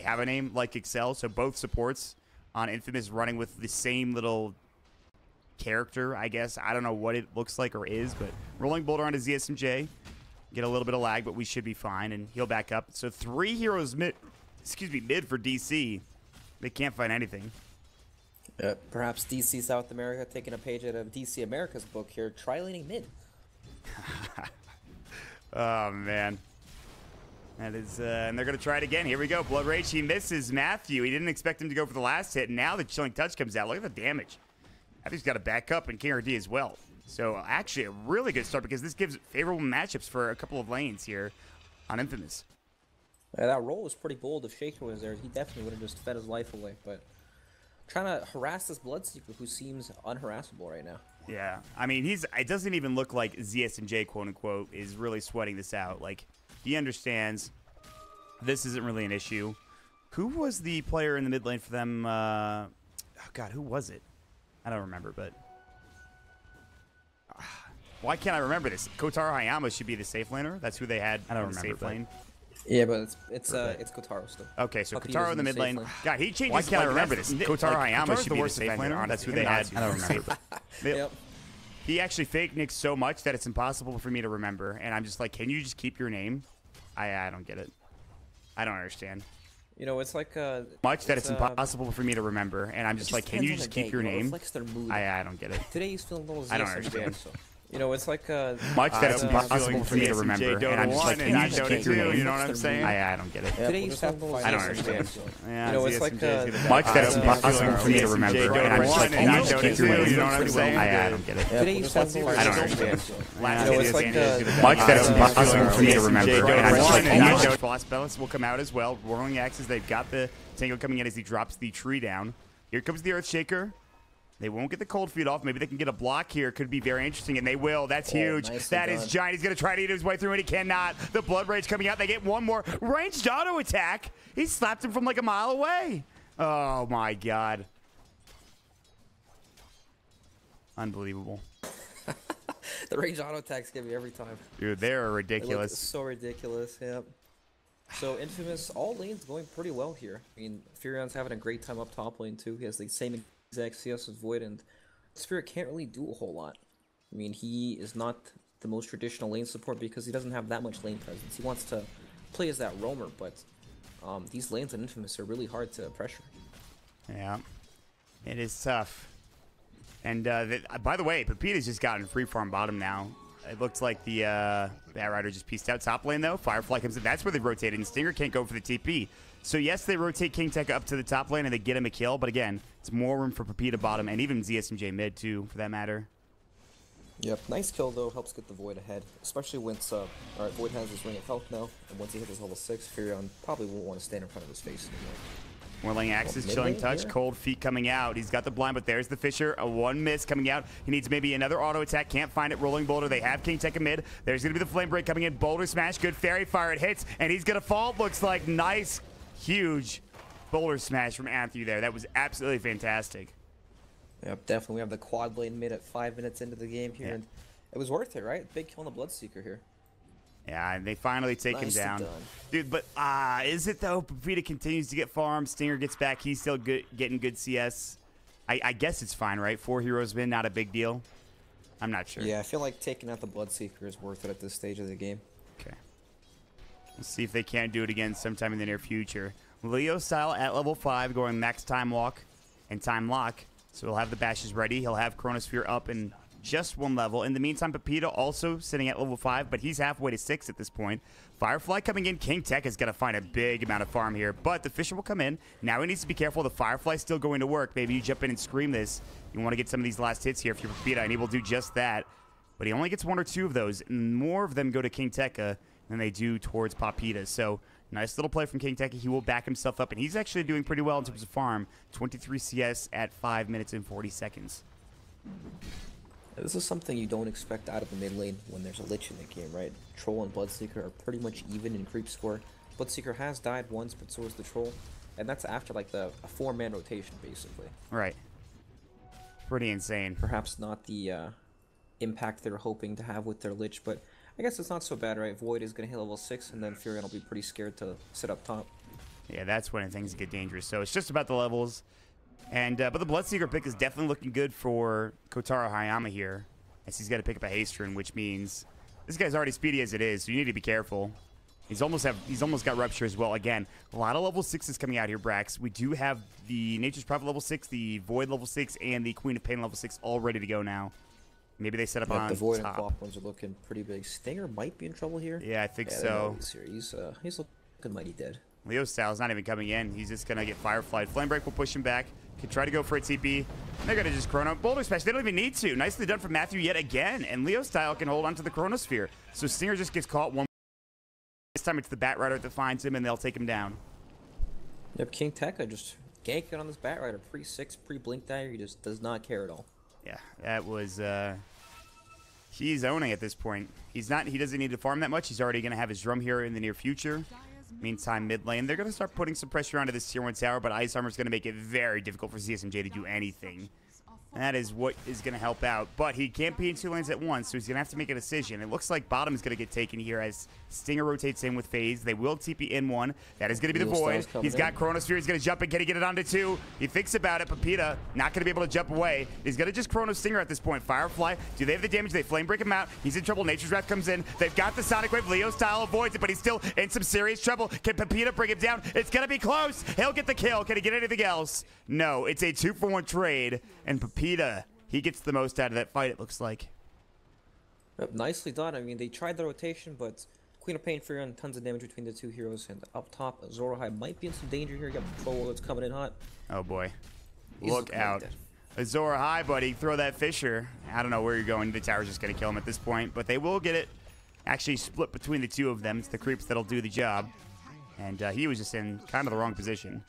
have a name like Excel. So both supports on Infamous running with the same little character, I guess. I don't know what it looks like or is, but rolling boulder onto ZSMJ. Get a little bit of lag, but we should be fine, and he'll back up. So 3 heroes mid, mid for DC. They can't find anything. Perhaps DC South America taking a page out of DC America's book here, tri-laning mid. Oh, man. That is, and they're going to try it again. Here we go. Blood Rage, he misses Matthew. He didn't expect him to go for the last hit, and now the Chilling Touch comes out. Look at the damage. Matthew's got to back up, and KRD as well. So, actually, a really good start because this gives favorable matchups for a couple of lanes here on Infamous. Yeah, that roll was pretty bold. If Shaker was there, he definitely would have just fed his life away, but trying to harass this Bloodseeker who seems unharassable right now. Yeah, I mean, it doesn't even look like ZSMJ, quote-unquote, is really sweating this out. Like, he understands this isn't really an issue. Who was the player in the mid lane for them? Oh, God, who was it? I don't remember, but... why can't I remember this? Kotaro Hayama should be the safe laner. That's who they had. I don't remember. Safe lane. Yeah, but it's Kotaro still. Okay, so Kotaro in the mid lane. God, he changed. Why can't I remember this? Kotaro Hayama should be the safe laner. That's who they had. I don't remember. Yep. He actually fake nicks so much that it's impossible for me to remember, and I'm just like, can you just keep your name? I don't get it. I don't understand. You know, it's like much that it's impossible for me to remember, and I'm just like, can you just keep your name? I don't get it. Today he's feeling a little. I don't understand. So. You know, it's like much that it's impossible for me to remember, and I'm just like, can you just keep your name? You know what I'm saying? I don't get it. Today he's feeling a little. I don't understand. You know, it's like much that it's impossible for me to remember, and I'm just like, can you just keep your name? You know what I'm saying? I don't get it. Today he's feeling a little. I don't understand. You know, it's like much that it's impossible for me to remember, and I'm just like, can you just... Boss Bellis will come out as well. Whirling Axes, they've got the Tango coming in as he drops the tree down. Here comes the Earthshaker. They won't get the cold feet off. Maybe they can get a block here. Could be very interesting, and they will. That's huge. That is giant. He's going to try to eat his way through, and he cannot. The Blood Rage coming out. They get one more ranged auto attack. He slapped him from like a mile away. Oh, my God. Unbelievable. The range auto attacks get me every time. Dude, they're ridiculous. So ridiculous, yep. So Infamous, all lanes going pretty well here. I mean, Furion's having a great time up top lane too. He has the same exact CS as Void, and Spirit can't really do a whole lot. I mean, he is not the most traditional lane support because he doesn't have that much lane presence. He wants to play as that roamer, but these lanes in Infamous are really hard to pressure. Yeah, it is tough. And by the way, Pepita's just gotten free farm bottom now. It looks like the Bat Rider just pieced out top lane, though. Firefly comes in. That's where they rotated, and Stinger can't go for the TP. So, yes, they rotate King Tech up to the top lane, and they get him a kill. But, again, it's more room for Pepita bottom, and even ZSMJ mid, too, for that matter. Yep, nice kill, though. Helps get the Void ahead, especially once alright, Void has his ring of health now, and once he hits his level 6, Furion probably won't want to stand in front of his face anymore. Whirling Axes, Chilling Touch, cold feet coming out. He's got the blind, but there's the Fisher. A one miss coming out. He needs maybe another auto attack. Can't find it. Rolling Boulder. They have King Tech mid. There's going to be the Flame Break coming in. Boulder Smash. Good Fairy Fire. It hits, and he's going to fall. Looks like nice, huge Boulder Smash from Anthony there. That was absolutely fantastic. Yep, definitely. We have the quad lane mid at 5 minutes into the game here, and it was worth it, right? Big kill on the Bloodseeker here. Yeah, and they finally take him down. Dude, but is it though? Pepita continues to get farmed. Stinger gets back. He's still getting good CS. I guess it's fine, right? 4 heroes win, not a big deal. I'm not sure. Yeah, I feel like taking out the Bloodseeker is worth it at this stage of the game. Okay. Let's see if they can't do it again sometime in the near future. Leo style at level 5 going max time walk and time lock. So he'll have the bashes ready. He'll have Chronosphere up and just 1 level. In the meantime, Pepita also sitting at level 5, but he's halfway to 6 at this point. Firefly coming in. King Tech is going to find a big amount of farm here, but the Fisher will come in. Now he needs to be careful. The Firefly's still going to work. Maybe you jump in and scream this. You want to get some of these last hits here if you're Pepita, and he will do just that. But he only gets 1 or 2 of those, and more of them go to King Tech than they do towards Papita. So nice little play from King Tech. He will back himself up, and he's actually doing pretty well in terms of farm. 23 CS at 5 minutes and 40 seconds. This is something you don't expect out of the mid lane when there's a Lich in the game, right? Troll and Bloodseeker are pretty much even in creep score. Bloodseeker has died once, but so is the Troll. And that's after like a 4-man rotation, basically. Right. Pretty insane. Perhaps not the impact they're hoping to have with their Lich, but I guess it's not so bad, right? Void is going to hit level 6, and then Furion will be pretty scared to sit up top. Yeah, that's when things get dangerous. So it's just about the levels. And but the Bloodseeker pick is definitely looking good for Kotaro Hayama here, as he's got to pick up a haste rune, which means this guy's already speedy as it is, so you need to be careful. He's almost got Rupture as well. Again, a lot of level 6s coming out here, Brax. We do have the Nature's Prophet level 6, the Void level 6, and the Queen of Pain level 6 all ready to go now. Maybe they set up on the Void top. and Clock ones are looking pretty big. Stinger might be in trouble here. Yeah, I think so. He's looking mighty dead. Leo Style's not even coming in. He's just going to get Firefly. Flame Break will push him back. Could try to go for a TP. They're going to just Chrono. Boulder Smash. They don't even need to. Nicely done from Matthew yet again. And Leo Style can hold on to the Chronosphere. So Stinger just gets caught one. This time it's the Bat Rider that finds him, and they'll take him down. Yep, King Tekka just ganking on this Bat Rider. Pre-6, pre-Blink Dagger. He just does not care at all. Yeah, that was... he's owning at this point. He doesn't need to farm that much. He's already going to have his drum here in the near future. Meantime, mid lane, they're going to start putting some pressure onto this tier 1 tower, but Ice Armor is going to make it very difficult for CSMJ to do anything. And that is what is going to help out. But he can't be in 2 lanes at once, so he's going to have to make a decision. It looks like bottom is going to get taken here as Stinger rotates in with FaZe. They will TP in 1. That is going to be the Void. He's got Chronosphere. He's going to jump in. Can he get it onto 2? He thinks about it. Pepita not going to be able to jump away. He's going to just Chrono Stinger at this point. Firefly, do they have the damage? They Flame Break him out. He's in trouble. Nature's Wrath comes in. They've got the Sonic Wave. Leo Style avoids it, but he's still in some serious trouble. Can Pepita bring him down? It's going to be close. He'll get the kill. Can he get anything else? No. It's a 2-for-1 trade, and Pepita... he gets the most out of that fight, it looks like. Yep, nicely done. I mean, they tried the rotation, but Queen of Pain, Furion, tons of damage between the two heroes. And up top, Azorahai might be in some danger here. You got Patrol that's coming in hot. Oh, boy. Look out. Azorahai, buddy. Throw that Fisher. I don't know where you're going. The tower's just going to kill him at this point. But they will get it actually split between the two of them. It's the creeps that'll do the job. And he was just in kind of the wrong position.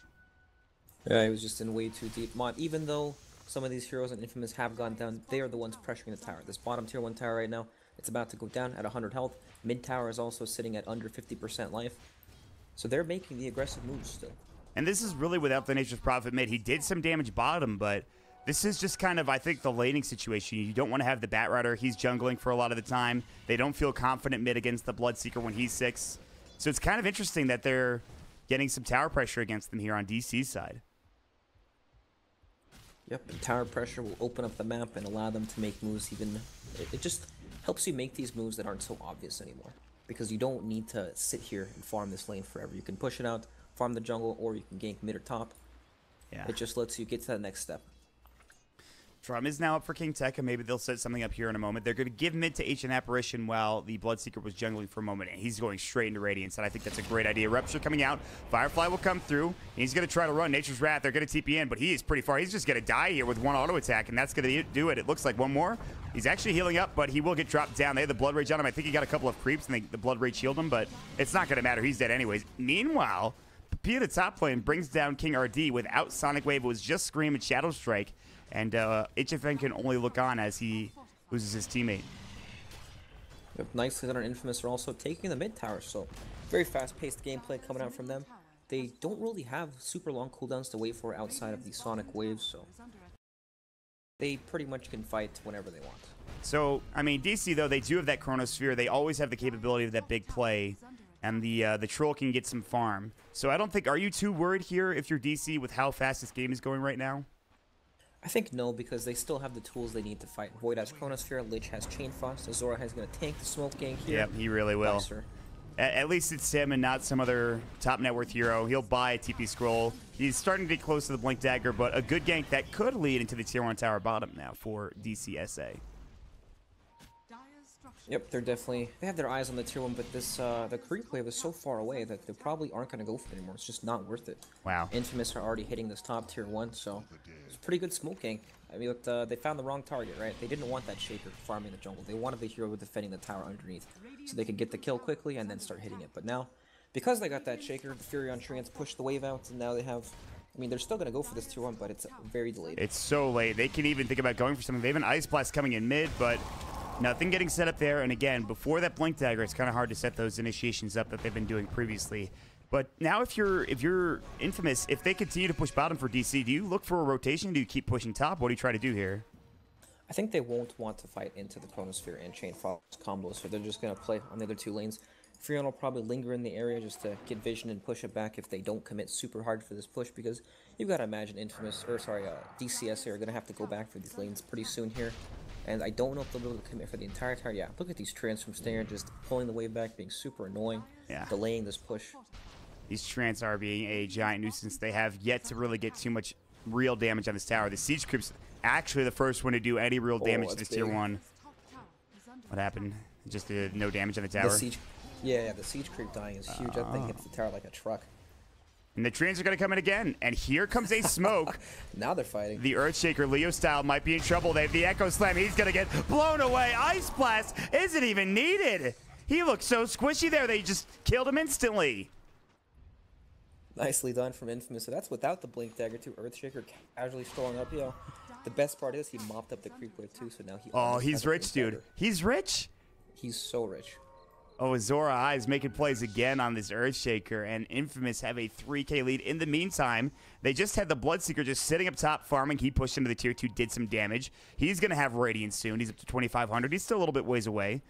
Yeah, he was just in way too deep. Even though... some of these heroes in Infamous have gone down, they are the ones pressuring the tower. This bottom tier 1 tower right now, it's about to go down at 100 health. Mid tower is also sitting at under 50% life. So they're making the aggressive moves still. And this is really without the Nature's Prophet mid. He did some damage bottom, but this is just kind of, I think, the laning situation. You don't want to have the Bat Rider. He's jungling for a lot of the time. They don't feel confident mid against the Bloodseeker when he's 6. So it's kind of interesting that they're getting some tower pressure against them here on DC's side. Yep, and tower pressure will open up the map and allow them to make moves even... It just helps you make these moves that aren't so obvious anymore. Because you don't need to sit here and farm this lane forever. You can push it out, farm the jungle, or you can gank mid or top. Yeah. It just lets you get to that next step. Drum is now up for King Tekka. Maybe they'll set something up here in a moment. They're going to give mid to Ancient Apparition while the Bloodseeker was jungling for a moment, and he's going straight into Radiance, and I think that's a great idea. Rupture coming out. Firefly will come through. He's going to try to run Nature's Wrath. They're going to TP in, but he is pretty far. He's just going to die here with one auto attack, and that's going to do it. It looks like one more. He's actually healing up, but he will get dropped down. They had the Blood Rage on him. I think he got a couple of creeps, and the Blood Rage healed him, but it's not going to matter. He's dead anyways. Meanwhile, Pepita top lane brings down King RD without Sonic Wave. It was just Scream and Shadow Strike. And HFN can only look on as he loses his teammate. Yep, nicely done on Infamous are also taking the mid tower, so very fast-paced gameplay coming out from them. They don't really have super long cooldowns to wait for outside of the Sonic Waves, so they pretty much can fight whenever they want. So, I mean, DC, though, they do have that Chronosphere. They always have the capability of that big play, and the Troll can get some farm. So I don't think, are you too worried here if you're DC with how fast this game is going right now? I think no, because they still have the tools they need to fight. Void has Chronosphere, Lich has Chain Frost, Azora is going to tank the smoke gank here. Yep, he really will. At least it's him and not some other top net worth hero. He'll buy a TP scroll. He's starting to get close to the Blink Dagger, but a good gank that could lead into the tier 1 tower bottom now for DCSA. Yep, they have their eyes on the tier 1, but this the creep wave is so far away that they probably aren't going to go for it anymore. It's just not worth it. Wow. Infamous are already hitting this top tier 1, so it's a pretty good smoke gank. I mean, look, they found the wrong target, right? They didn't want that Shaker farming the jungle. They wanted the hero defending the tower underneath, so they could get the kill quickly and then start hitting it. But now, because they got that Shaker, the Furion Treants pushed the wave out, and now they have... I mean, they're still going to go for this tier 1, but it's very delayed. It's so late. They can even think about going for something. They have an Ice Blast coming in mid, but... nothing getting set up there, and again, before that Blink Dagger, it's kind of hard to set those initiations up that they've been doing previously. But now if you're Infamous, if they continue to push bottom for DC, do you look for a rotation? Do you keep pushing top? What do you try to do here? I think they won't want to fight into the Chronosphere and Chain Frost combo, so they're just going to play on the other two lanes. Freon will probably linger in the area just to get vision and push it back if they don't commit super hard for this push, because you've got to imagine DCSA are going to have to go back for these lanes pretty soon here. And I don't know if they'll be able to commit for the entire time. Yeah, look at these trans from Stinger just pulling the wave back, being super annoying, delaying this push. These trans are being a giant nuisance. They have yet to really get too much real damage on this tower. The siege creep's actually the first one to do any real damage to this tier 1. What happened? Just did no damage on the tower? The siege, yeah, the siege creep dying is huge. That thing hits the tower like a truck. And the trans are going to come in again. And here comes a smoke. Now they're fighting. The Earthshaker, Leo style, might be in trouble. They have the Echo Slam. He's going to get blown away. Ice Blast isn't even needed. He looked so squishy there. They just killed him instantly. Nicely done from Infamous. So that's without the Blink Dagger too. Earthshaker casually strolling up. The best part is he mopped up the creep wave too. So now he. Oh, he's rich, dude. He's rich. He's so rich. Oh, Azora High is making plays again on this Earthshaker, and Infamous have a 3K lead. In the meantime, they just had the Bloodseeker just sitting up top farming. He pushed into the tier 2, did some damage. He's going to have Radiance soon. He's up to 2,500. He's still a little bit ways away.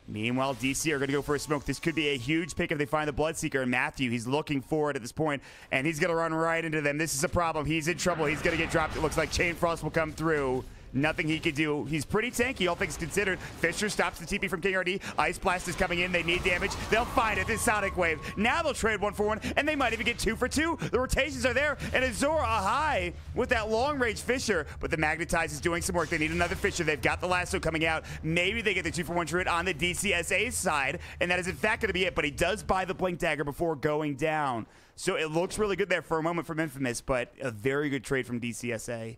Meanwhile, DC are going to go for a smoke. This could be a huge pick if they find the Bloodseeker. And Matthew, he's looking forward at this point, and he's going to run right into them. This is a problem. He's in trouble. He's going to get dropped. It looks like Chain Frost will come through. Nothing he could do. He's pretty tanky, all things considered. Fisher stops the TP from King RD. Ice Blast is coming in. They need damage. They'll find it. This Sonic Wave. Now they'll trade 1 for 1, and they might even get 2 for 2. The rotations are there, and Azora High with that long-range Fisher, but the Magnetize is doing some work. They need another Fisher. They've got the lasso coming out. Maybe they get the 2 for 1 trade on the DCSA side, and that is in fact going to be it, but he does buy the Blink Dagger before going down. So it looks really good there for a moment from Infamous, but a very good trade from DCSA.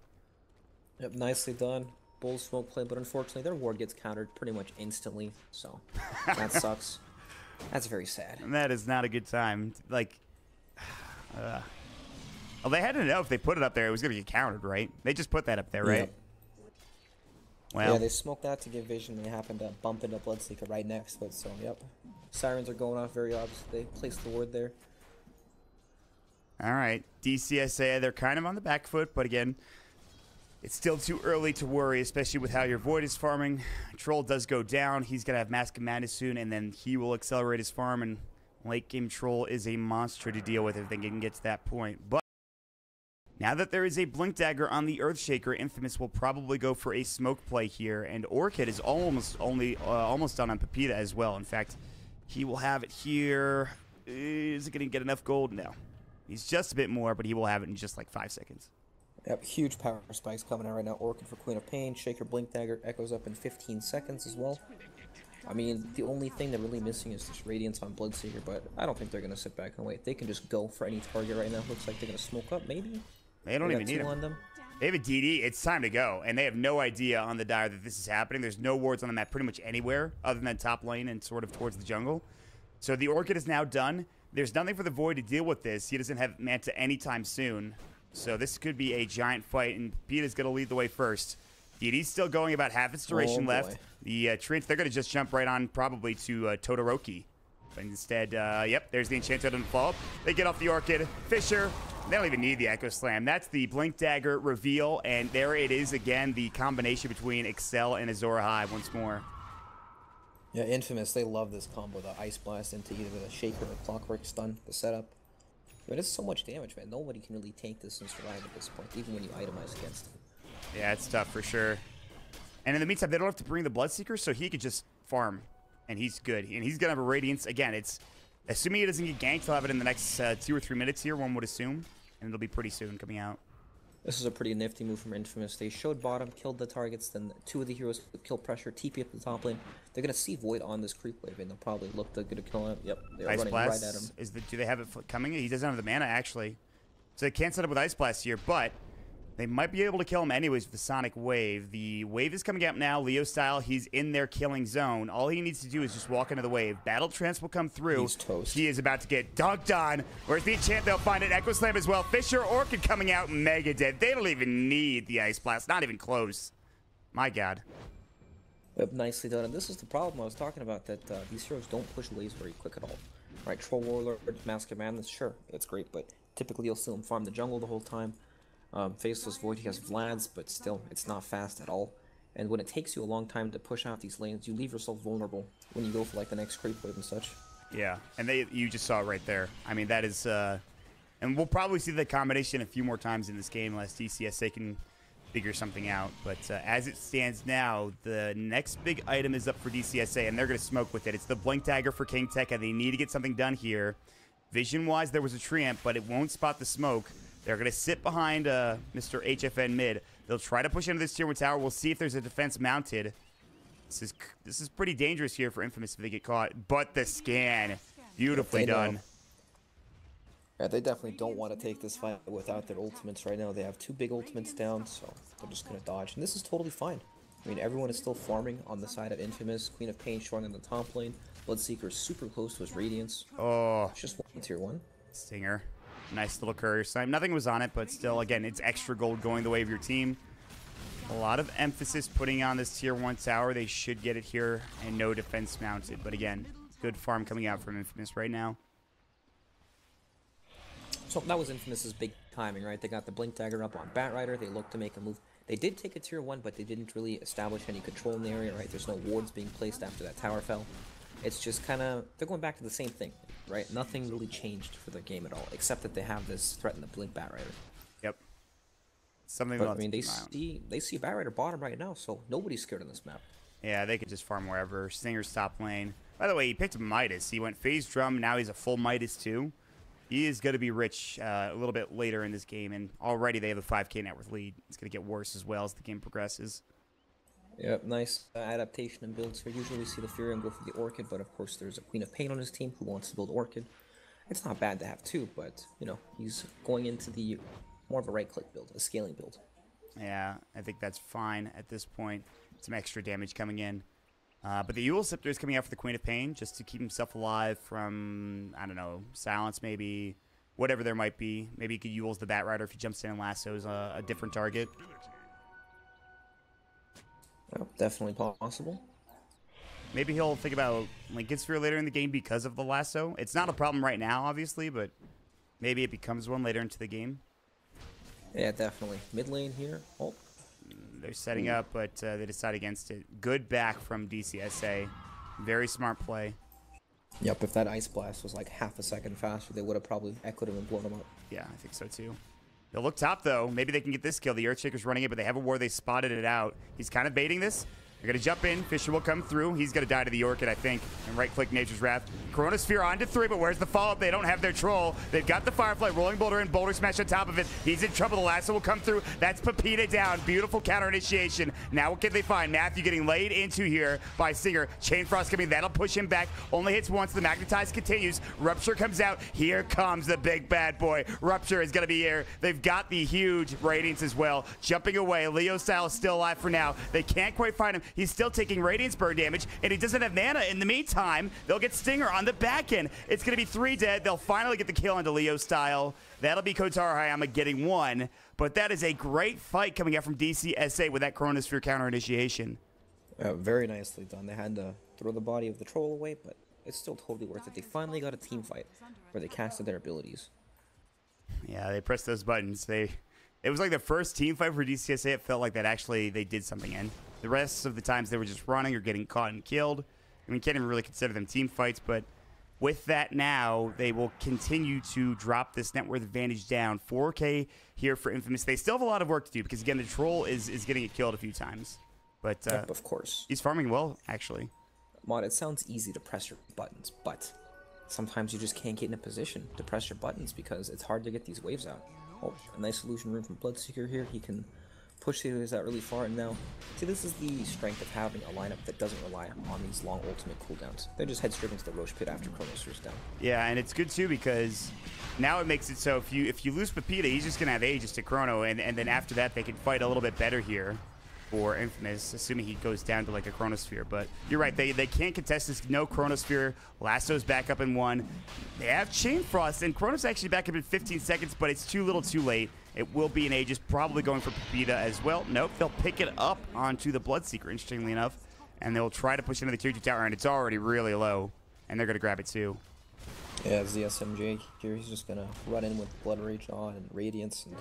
Yep, nicely done. Bull smoke play, but unfortunately their ward gets countered pretty much instantly, so that sucks. That's very sad. And that is not a good time. Like, well, they had to know if they put it up there, it was going to get countered, right? They just put that up there, right? Yep. Well, yeah, they smoked that to give vision, and they happened to bump into Bloodseeker right next to it, so yep. Sirens are going off very obvious. They placed the ward there. All right, DCSA, they're kind of on the back foot, but again, it's still too early to worry, especially with how your Void is farming. Troll does go down. He's going to have Mask of Madness soon, and then he will accelerate his farm, and late game Troll is a monster to deal with if they can get to that point. But now that there is a Blink Dagger on the Earthshaker, Infamous will probably go for a smoke play here, and Orchid is almost done on Pepita as well. In fact, he will have it here. Is it going to get enough gold? No. He's just a bit more, but he will have it in just like 5 seconds. Yep, huge power spikes coming out right now. Orchid for Queen of Pain, Shaker Blink Dagger echoes up in 15 seconds as well. I mean, the only thing they're really missing is this Radiance on Bloodseeker, but I don't think they're going to sit back and wait. They can just go for any target right now. Looks like they're going to smoke up, maybe? They don't even need them. They have a DD. It's time to go, and they have no idea on the Dire that this is happening. There's no wards on the map pretty much anywhere other than top lane and sort of towards the jungle. So the Orchid is now done. There's nothing for the Void to deal with this. He doesn't have Manta anytime soon. So this could be a giant fight, and Peta's going to lead the way first. DD's still going, about half its duration left. The Trinity, they're going to just jump right on probably to Todoroki. But instead, yep, there's the Enchanted and follow-up. They get off the Orchid. Fisher, they don't even need the Echo Slam. That's the Blink Dagger reveal, and there it is again, the combination between Excel and Azora High once more. Yeah, Infamous, they love this combo, the Ice Blast into either the Shaker or the Clockwork Stun, the setup. But it's so much damage, man. Nobody can really tank this and survive at this point, even when you itemize against him. Yeah, it's tough for sure. And in the meantime, they don't have to bring the Bloodseeker, so he could just farm, and he's good. And he's going to have a Radiance. Again, it's assuming he doesn't get ganked, he'll have it in the next 2 or 3 minutes here, one would assume. And it'll be pretty soon coming out. This is a pretty nifty move from Infamous. They showed bottom, killed the targets, then 2 of the heroes kill pressure, TP up the top lane. They're going to see Void on this creep wave, and they'll probably look to kill him. Yep, they're Ice running Blast, right at him. Do they have it coming? He doesn't have the mana, actually. So they can't set up with Ice Blast here, but they might be able to kill him anyways with the Sonic Wave. The wave is coming out now, Leo style. He's in their killing zone. All he needs to do is just walk into the wave. Battle Trance will come through. He's toast. He is about to get dunked on. Where's the enchant? They'll find it. Echo Slam as well. Fisher, Orchid coming out, mega dead. They don't even need the Ice Blast. Not even close. My God. Yep, nicely done. And this is the problem I was talking about, that these heroes don't push lanes very quick at all. Right, Troll Warlord, Mask of Madness, sure, it's great, but typically you'll see him farm the jungle the whole time. Faceless Void, he has Vlad's, but still, it's not fast at all. And when it takes you a long time to push out these lanes, you leave yourself vulnerable when you go for like the next creep wave and such. Yeah, and you just saw it right there. I mean, that is, and we'll probably see the combination a few more times in this game unless DCSA can figure something out. But as it stands now, the next big item is up for DCSA, and they're going to smoke with it. It's the Blink Dagger for King Tech, and they need to get something done here. Vision-wise, there was a Treant, but it won't spot the smoke. They're going to sit behind Mr. HFN mid. They'll try to push into this tier 1 tower. We'll see if there's a defense mounted. This is pretty dangerous here for Infamous if they get caught. But the scan, beautifully done. Yeah, they definitely don't want to take this fight without their ultimates right now. They have 2 big ultimates down, so they're just going to dodge. And this is totally fine. I mean, everyone is still farming on the side of Infamous. Queen of Pain showing in the top lane. Bloodseeker is super close to his Radiance. Oh. It's just one tier 1. Stinger. Nice little courier snipe. Nothing was on it, but still, again, it's extra gold going the way of your team. A lot of emphasis putting on this tier 1 tower. They should get it here, and no defense mounted. But again, good farm coming out from Infamous right now. So that was Infamous's big timing, right? They got the Blink Dagger up on Batrider. They looked to make a move. They did take a tier 1, but they didn't really establish any control in the area, right? There's no wards being placed after that tower fell. It's just kind of, they're going back to the same thing, right? Nothing really changed for their game at all, except that they have this threat in the Blink Batrider. Yep. Something. But I mean, they see Batrider bottom right now, so nobody's scared on this map. Yeah, they could just farm wherever. Stinger's top lane. By the way, he picked Midas. He went Phase Drum. Now he's a full Midas too. He is going to be rich a little bit later in this game, and already they have a 5K net worth lead. It's going to get worse as well as the game progresses. Yep, nice adaptation and builds here. Usually we see the Furion go for the Orchid, but of course there's a Queen of Pain on his team who wants to build Orchid. It's not bad to have 2, but, you know, he's going into the more of a right-click build, a scaling build. Yeah, I think that's fine at this point. Some extra damage coming in. But the Eul Scepter is coming out for the Queen of Pain just to keep himself alive from, I don't know, silence maybe, whatever there might be. Maybe he could Eul's the Batrider if he jumps in and lassos a different target. Well, definitely possible. Maybe he'll think about Lincoln Sphere later in the game because of the lasso. It's not a problem right now, obviously, but maybe it becomes one later into the game. Yeah, definitely. Mid lane here. Oh. They're setting up, but they decide against it. Good back from DCSA. Very smart play. Yep, if that Ice Blast was like half a second faster, they would have probably echoed him and blown him up. Yeah, I think so too. They'll look top, though. Maybe they can get this kill. The Earthshaker's running it, but they have a ward. They spotted it out. He's kind of baiting this. They're going to jump in. Fisher will come through. He's going to die to the Orchid, I think, and right-click Nature's Wrath. Chronosphere onto 3, but where's the follow-up? They don't have their Troll. They've got the Firefly. Rolling Boulder and Boulder Smash on top of it. He's in trouble. The lasso will come through. That's Pepita down. Beautiful counter initiation. Now what can they find? Matthew getting laid into here by Singer. Chain Frost coming. That'll push him back. Only hits once. The Magnetize continues. Rupture comes out. Here comes the big bad boy. Rupture is going to be here. They've got the huge Radiance as well. Jumping away. Leo Style is still alive for now. They can't quite find him. He's still taking Radiance burn damage, and he doesn't have mana. In the meantime, they'll get Stinger on the back end. It's going to be 3 dead. They'll finally get the kill onto Leo Style. That'll be Kotaro Hayama getting 1, but that is a great fight coming out from DCSA with that Chronosphere counter initiation. Very nicely done. They had to throw the body of the Troll away, but it's still totally worth it. They finally got a team fight where they casted their abilities. Yeah, they pressed those buttons. It was like the first team fight for DCSA. It felt like that actually they did something in. The rest of the times they were just running or getting caught and killed. I mean, can't even really consider them team fights, but with that now, they will continue to drop this net worth advantage down. 4K here for Infamous. They still have a lot of work to do because, again, the Troll is getting it killed a few times. But yep, of course. He's farming well, actually. Mod, it sounds easy to press your buttons, but sometimes you just can't get in a position to press your buttons because it's hard to get these waves out. Oh, a nice illusion room from Bloodseeker here. He can push these out really far, and now, see, this is the strength of having a lineup that doesn't rely on these long ultimate cooldowns. They just head straight into the Roche Pit after Chronosphere's down. Yeah, and it's good too because now it makes it so if you lose Pepita, he's just gonna have Aegis to Chrono, and then after that they can fight a little bit better here for Infamous, assuming he goes down to like a Chronosphere. But you're right, they can't contest this. No Chronosphere. Lasso's back up in 1. They have Chain Frost, and Chrono's actually back up in 15 seconds, but it's too little too late. It will be an Aegis, probably going for Pepita as well. Nope, they'll pick it up onto the Bloodseeker, interestingly enough, and they'll try to push into the tier 2 tower, and it's already really low, and they're going to grab it too. Yeah, it's the SMJ here. He's just going to run in with Blood Rage on and Radiance, and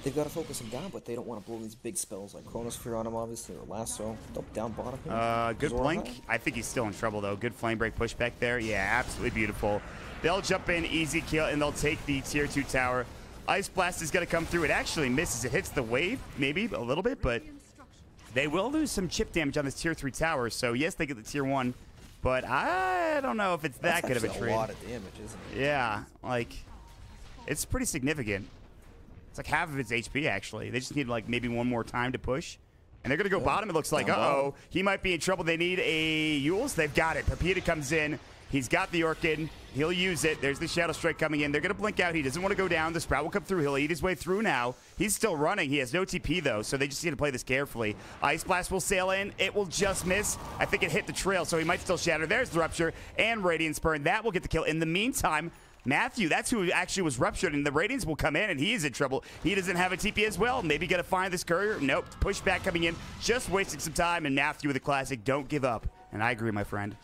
They've got to focus him down, but they don't want to blow these big spells like Chronosphere on him, obviously, or Lasso. Up, down, bottom him. Good Zora blink. high. I think he's still in trouble, though. Good flame break pushback there. Yeah, absolutely beautiful. They'll jump in, easy kill, and they'll take the tier 2 tower. Ice Blast is going to come through. It actually misses. It hits the wave, maybe a little bit, but they will lose some chip damage on this tier 3 tower. So, yes, they get the tier 1, but I don't know if it's that good of a trade. That's a lot of damage, isn't it? Yeah, like, it's pretty significant. It's like half of its HP, actually. They just need, like, maybe one more time to push. And they're going to go bottom, it looks like. Uh-oh, he might be in trouble. They need a Yules. They've got it. Pepita comes in. He's got the Orchid. He'll use it. There's the Shadow Strike coming in. They're going to blink out. He doesn't want to go down. The Sprout will come through. He'll eat his way through now. He's still running. He has no TP, though, so they just need to play this carefully. Ice Blast will sail in. It will just miss. I think it hit the trail, so he might still shatter. There's the Rupture and Radiance Burn. That will get the kill. In the meantime, Matthew, that's who actually was ruptured, and the Radiance will come in, and he is in trouble. He doesn't have a TP as well. Maybe got to find this courier. Nope. Pushback coming in. Just wasting some time, and Matthew with the classic. Don't give up. And I agree, my friend.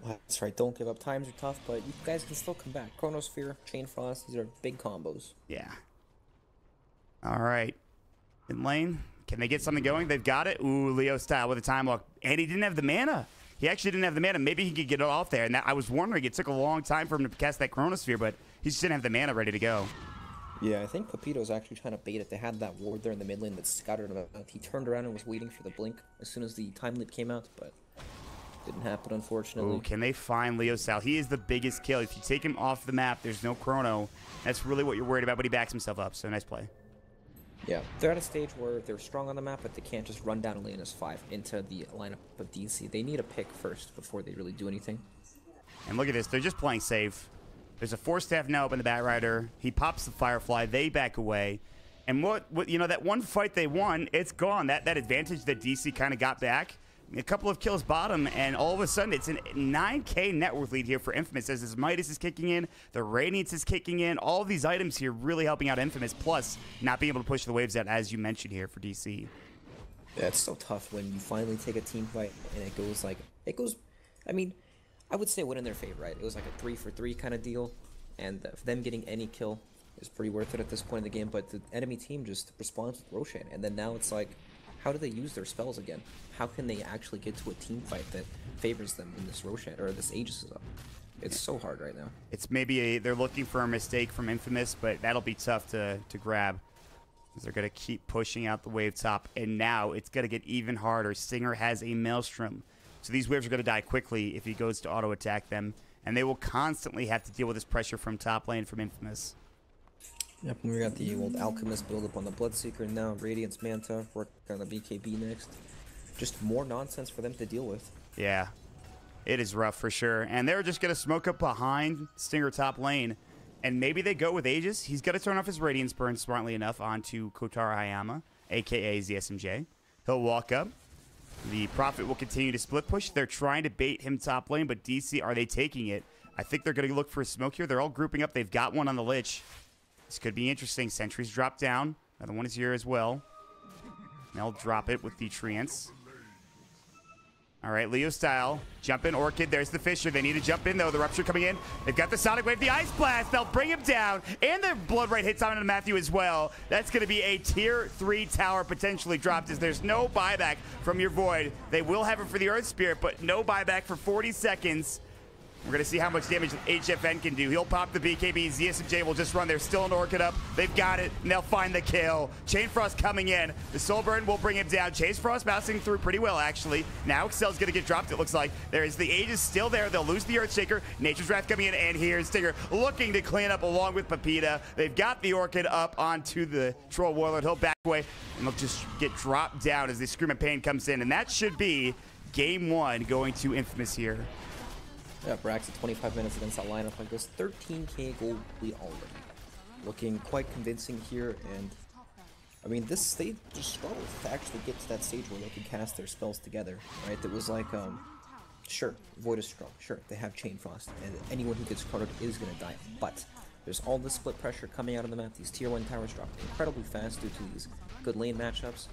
That's right, don't give up. Times are tough, but you guys can still come back. Chronosphere, Chain Frost, these are big combos. Yeah. All right. In lane, can they get something going? They've got it. Ooh, Leo style with a time lock. And he didn't have the mana. He actually didn't have the mana. Maybe he could get it off there. And I was wondering, it took a long time for him to cast that Chronosphere, but he just didn't have the mana ready to go. Yeah, I think Pepito's actually trying to bait it. They had that ward there in the mid lane that scattered him out. He turned around and was waiting for the blink as soon as the time leap came out, but didn't happen, unfortunately. Ooh, can they find Leo Sal? He is the biggest kill. If you take him off the map, there's no chrono. That's really what you're worried about, but he backs himself up, so nice play. Yeah, they're at a stage where they're strong on the map, but they can't just run down a lane as 5 into the lineup of DC. They need a pick first before they really do anything. And look at this. They're just playing safe. There's a 4-staff now up in the Batrider. He pops the Firefly. They back away. And what you know, that one fight they won, it's gone. That advantage that DC kind of got back, a couple of kills bottom, and all of a sudden it's a 9K net worth lead here for Infamous as his Midas is kicking in, the Radiance is kicking in, all of these items here really helping out Infamous, plus not being able to push the waves out, as you mentioned here for DC. Yeah, it's so tough when you finally take a team fight and it goes, I mean, I would say it went in their favor, right? It was like a 3-for-3 kind of deal, and them getting any kill is pretty worth it at this point in the game, but the enemy team just responds with Roshan, and then now it's like, how do they use their spells again? How can they actually get to a team fight that favors them when this Roshan or this Aegis is up? It's so hard right now. It's maybe they're looking for a mistake from Infamous, but that'll be tough to grab. They're going to keep pushing out the wave top, and now it's going to get even harder. Stinger has a Maelstrom, so these waves are going to die quickly if he goes to auto attack them, and they will constantly have to deal with this pressure from top lane from Infamous. Yep, we got the old Alchemist build up on the Bloodseeker now, Radiance Manta, work on the BKB next. Just more nonsense for them to deal with. Yeah, it is rough for sure. And they're just going to smoke up behind Stinger top lane. And maybe they go with Aegis. He's got to turn off his Radiance Burn smartly enough onto Kotaro Hayama, a.k.a. ZSMJ. He'll walk up. The Prophet will continue to split push. They're trying to bait him top lane, but DC, are they taking it? I think they're going to look for a smoke here. They're all grouping up. They've got one on the Lich. This could be interesting. Sentries drop down. Another one is here as well. They'll drop it with the Treants. All right, Leo style. Jump in, Orchid. There's the Fissure. They need to jump in, though. The Rupture coming in. They've got the Sonic Wave, the Ice Blast. They'll bring him down. And the Blood Right hits on Matthew as well. That's going to be a tier 3 tower potentially dropped as there's no buyback from your Void. They will have it for the Earth Spirit, but no buyback for 40 seconds. We're going to see how much damage HFN can do. He'll pop the BKB. ZSMJ will just run. They're still an Orchid up. They've got it, and they'll find the kill. Chain Frost coming in. The Soul Burn will bring him down. Chase Frost bouncing through pretty well, actually. Now Excel's going to get dropped, it looks like. There is the Aegis still there. They'll lose the Earthshaker. Nature's Wrath coming in, and here's Stinger looking to clean up along with Pepita. They've got the Orchid up onto the Troll Warlord. He'll back away, and they'll just get dropped down as the Scream of Pain comes in. And that should be game 1 going to Infamous here. Yeah, Brax at 25 minutes against that lineup like this. 13K gold lead already. Looking quite convincing here, and I mean, they just struggled to actually get to that stage where they could cast their spells together, right? It was like, sure, Void is strong, sure, they have Chain Frost, and anyone who gets cornered is going to die, but there's all this split pressure coming out of the map. These tier 1 towers drop incredibly fast due to these good lane matchups.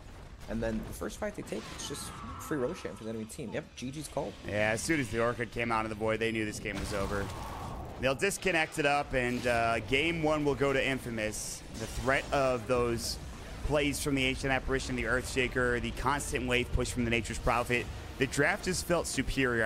And then the first fight they take, it's just free Roshan for the enemy team. Yep, GG's called. Yeah, as soon as the Orchid came out of the Void, they knew this game was over. They'll disconnect it up, and game one will go to Infamous. The threat of those plays from the Ancient Apparition, the Earthshaker, the constant wave push from the Nature's Prophet. The draft just felt superior.